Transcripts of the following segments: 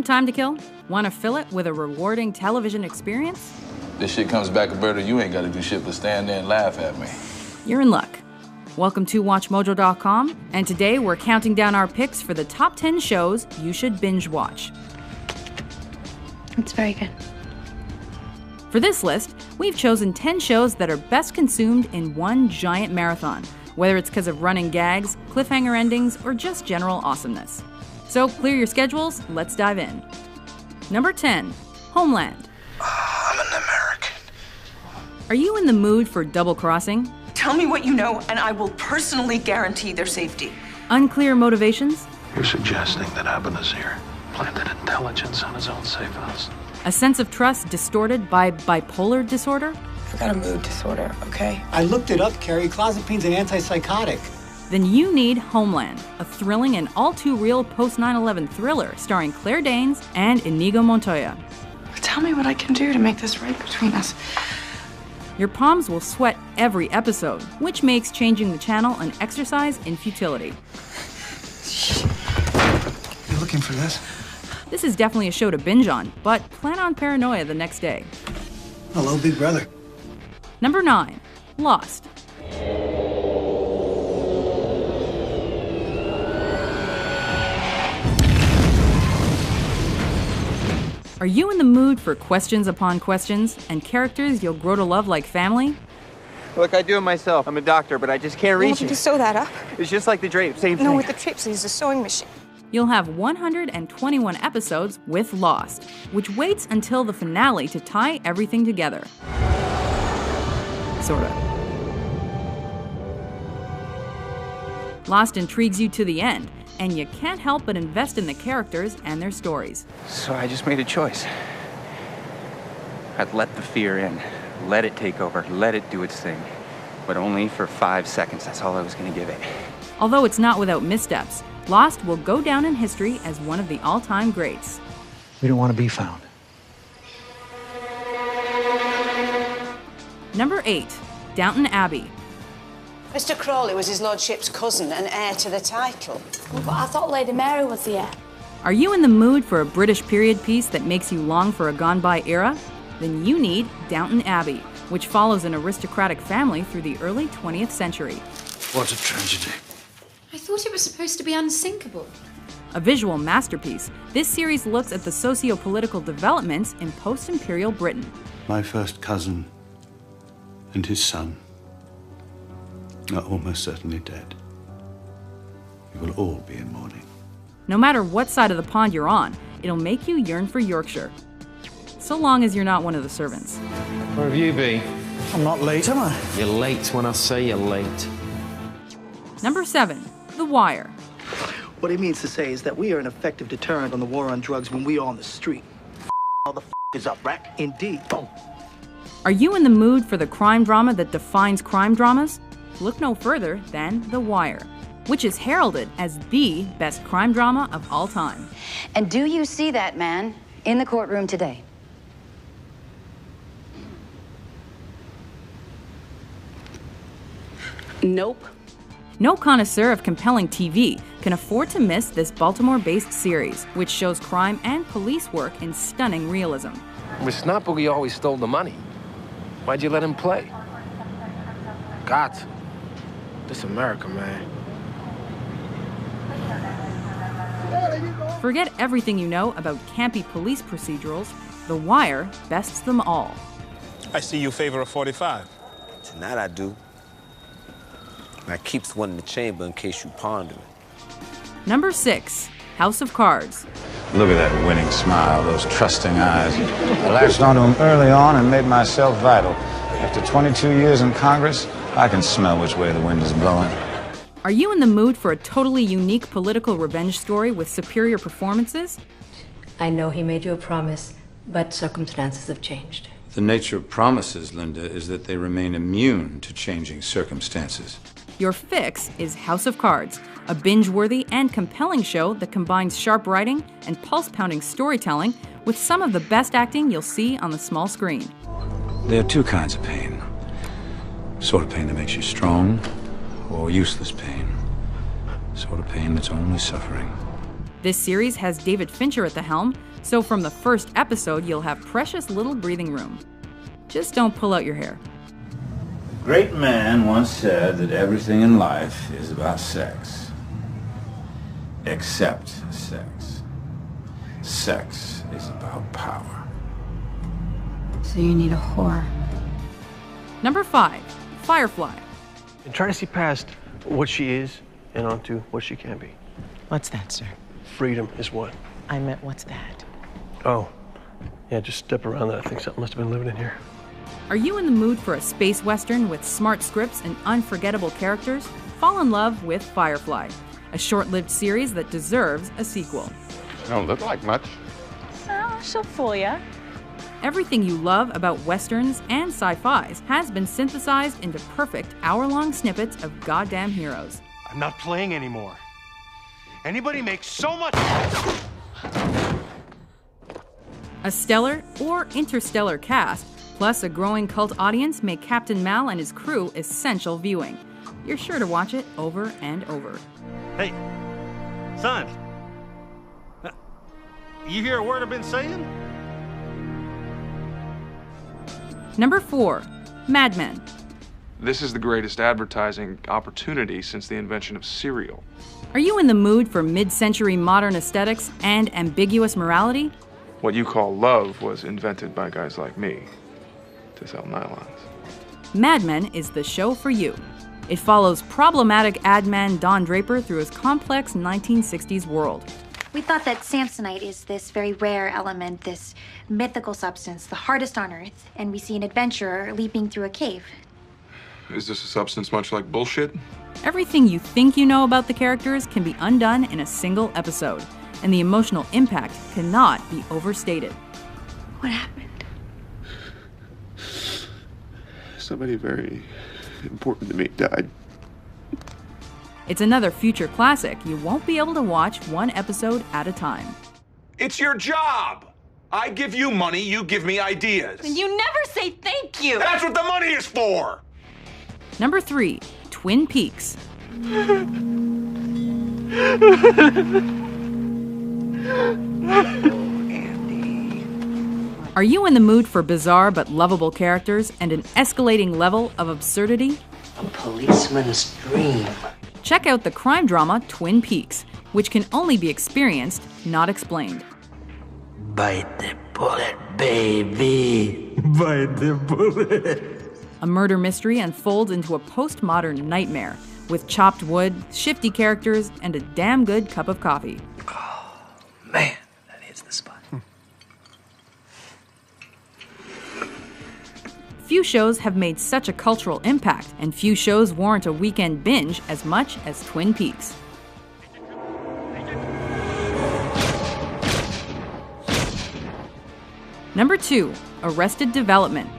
time to kill? Want to fill it with a rewarding television experience? This shit comes back a bird, you ain't gotta do shit but stand there and laugh at me. You're in luck. Welcome to WatchMojo.com, and today we're counting down our picks for the top 10 shows you should binge watch. It's very good. For this list, we've chosen 10 shows that are best consumed in one giant marathon, whether it's because of running gags, cliffhanger endings, or just general awesomeness. So clear your schedules, let's dive in. Number 10, Homeland. I'm an American. Are you in the mood for double crossing? Tell me what you know, and I will personally guarantee their safety. Unclear motivations? You're suggesting that Abanazir planted intelligence on his own safe house. A sense of trust distorted by bipolar disorder? I've got a mood disorder, okay? I looked it up, Carrie. Clozapine's an antipsychotic. Then you need Homeland, a thrilling and all-too-real post-9/11 thriller starring Claire Danes and Inigo Montoya. Tell me what I can do to make this right between us. Your palms will sweat every episode, which makes changing the channel an exercise in futility. You looking for this? This is definitely a show to binge on, but plan on paranoia the next day. Hello, big brother. Number 9, Lost. Are you in the mood for questions upon questions and characters you'll grow to love like family? Look, I do it myself. I'm a doctor, but I just can't reach You it. sew that up? It's just like the drape, same thing. No, with the trips, use a sewing machine. You'll have 121 episodes with Lost, which waits until the finale to tie everything together. Sorta. Lost intrigues you to the end, and you can't help but invest in the characters and their stories. So I just made a choice. I'd let the fear in, let it take over, let it do its thing. But only for 5 seconds, that's all I was gonna give it. Although it's not without missteps, Lost will go down in history as one of the all-time greats. We don't want to be found. Number 8, Downton Abbey. Mr. Crawley was his lordship's cousin and heir to the title. But I thought Lady Mary was the heir. Are you in the mood for a British period piece that makes you long for a gone-by era? Then you need Downton Abbey, which follows an aristocratic family through the early 20th century. What a tragedy. I thought it was supposed to be unsinkable. A visual masterpiece, this series looks at the socio-political developments in post-imperial Britain. My first cousin and his son are almost certainly dead. We will all be in mourning. No matter what side of the pond you're on, it'll make you yearn for Yorkshire. So long as you're not one of the servants. Where have you been? I'm not late, am I? You're late when I say you're late. Number 7, The Wire. What he means to say is that we are an effective deterrent on the war on drugs when we are on the street. All the is up, right? Indeed. Boom. Are you in the mood for the crime drama that defines crime dramas? Look no further than The Wire, which is heralded as the best crime drama of all time. And do you see that man in the courtroom today? Nope. No connoisseur of compelling TV can afford to miss this Baltimore-based series, which shows crime and police work in stunning realism. Miss Napoli always stole the money. Why'd you let him play? Got to. This America, man. Forget everything you know about campy police procedurals. The Wire bests them all. I see you favor a 45. Tonight I do. I keeps one in the chamber in case you ponder it. Number 6, House of Cards. Look at that winning smile, those trusting eyes. I latched onto him early on and made myself vital. After 22 years in Congress, I can smell which way the wind is blowing. Are you in the mood for a totally unique political revenge story with superior performances? I know he made you a promise, but circumstances have changed. The nature of promises, Linda, is that they remain immune to changing circumstances. Your fix is House of Cards, a binge-worthy and compelling show that combines sharp writing and pulse-pounding storytelling with some of the best acting you'll see on the small screen. There are two kinds of pain. Sort of pain that makes you strong, or useless pain. Sort of pain that's only suffering. This series has David Fincher at the helm, So from the first episode, you'll have precious little breathing room. Just don't pull out your hair. A great man once said that everything in life is about sex. Except sex. Sex is about power. So you need a whore. Number 5, Firefly. And try to see past what she is and onto what she can be. What's that, sir? Freedom is what? I meant, what's that? Oh, yeah, just step around that. I think something must have been living in here. Are you in the mood for a space western with smart scripts and unforgettable characters? Fall in love with Firefly, a short-lived series that deserves a sequel. You don't look like much. Oh, she'll fool ya. Everything you love about westerns and sci-fis has been synthesized into perfect hour-long snippets of goddamn heroes. I'm not playing anymore. Anybody makes so much. A stellar or interstellar cast, plus a growing cult audience make Captain Mal and his crew essential viewing. You're sure to watch it over and over. Hey, son. You hear a word I've been saying? Number 4, Mad Men. This is the greatest advertising opportunity since the invention of cereal. Are you in the mood for mid-century modern aesthetics and ambiguous morality? What you call love was invented by guys like me to sell nylons. Mad Men is the show for you. It follows problematic ad man Don Draper through his complex 1960s world. We thought that Samsonite is this very rare element, this mythical substance, the hardest on Earth, and we see an adventurer leaping through a cave. Is this a substance much like bullshit? Everything you think you know about the characters can be undone in a single episode, and the emotional impact cannot be overstated. What happened? Somebody very important to me died. It's another future classic you won't be able to watch one episode at a time. It's your job! I give you money, you give me ideas. And you never say thank you! That's what the money is for! Number 3, Twin Peaks. Are you in the mood for bizarre but lovable characters and an escalating level of absurdity? A policeman's dream. Check out the crime drama Twin Peaks, which can only be experienced, not explained. Bite the bullet, baby. Bite the bullet. A murder mystery unfolds into a postmodern nightmare with chopped wood, shifty characters, and a damn good cup of coffee. Oh, man, that hits the spot. Few shows have made such a cultural impact, and few shows warrant a weekend binge as much as Twin Peaks. Number 2, Arrested Development.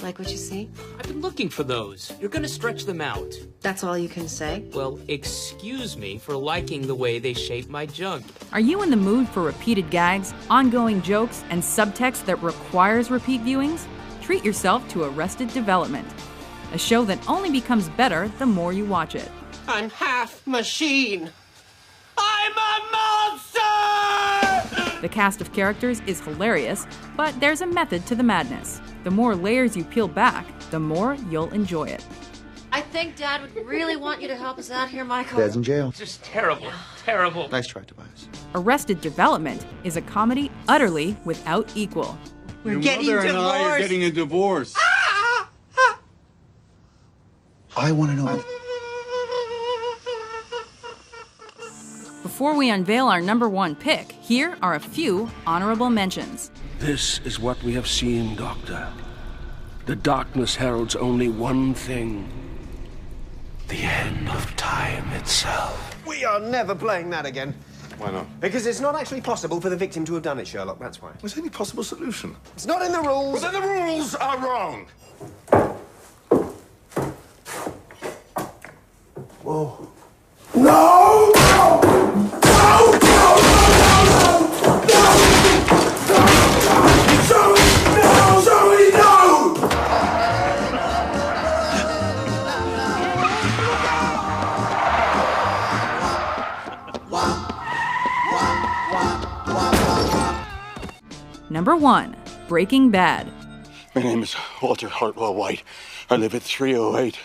Like what you see? I've been looking for those. You're gonna stretch them out. That's all you can say? Well, excuse me for liking the way they shape my junk. Are you in the mood for repeated gags, ongoing jokes, and subtext that requires repeat viewings? Treat yourself to Arrested Development, a show that only becomes better the more you watch it. I'm half machine. I'm a monster! The cast of characters is hilarious, but there's a method to the madness. The more layers you peel back, the more you'll enjoy it. I think Dad would really want you to help us out here, Michael. Dad's in jail. Just terrible, terrible. Nice try, Tobias. Arrested Development is a comedy utterly without equal. We're getting divorced. Your mother and I are getting a divorce. I want to know. Before we unveil our number 1 pick, here are a few honorable mentions. This is what we have seen, Doctor. The darkness heralds only one thing. The end of time itself. We are never playing that again. Why not? Because it's not actually possible for the victim to have done it, Sherlock, that's why. Was there any possible solution? It's not in the rules. But then the rules are wrong! Whoa. No! No! No! No! No! No! Zoe, no! Number 1. Breaking Bad. My name is Walter Hartwell White. I live at 308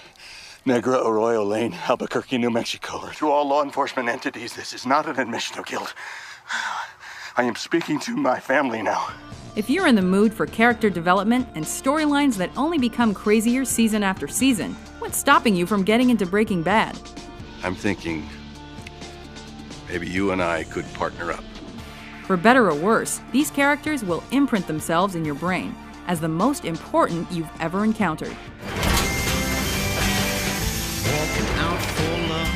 Negra Arroyo Lane, Albuquerque, New Mexico. To all law enforcement entities, this is not an admission of guilt. I am speaking to my family now. If you're in the mood for character development and storylines that only become crazier season after season, what's stopping you from getting into Breaking Bad? I'm thinking maybe you and I could partner up. For better or worse, these characters will imprint themselves in your brain as the most important you've ever encountered. Walking out for love.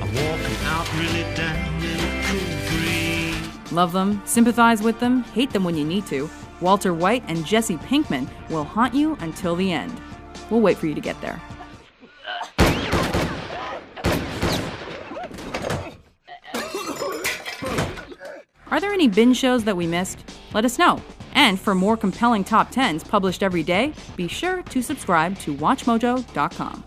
I'm walking out really down in a cool breeze. Love them, sympathize with them, hate them when you need to. Walter White and Jesse Pinkman will haunt you until the end. We'll wait for you to get there. Are there any binge shows that we missed? Let us know. And for more compelling top 10s published every day, be sure to subscribe to WatchMojo.com.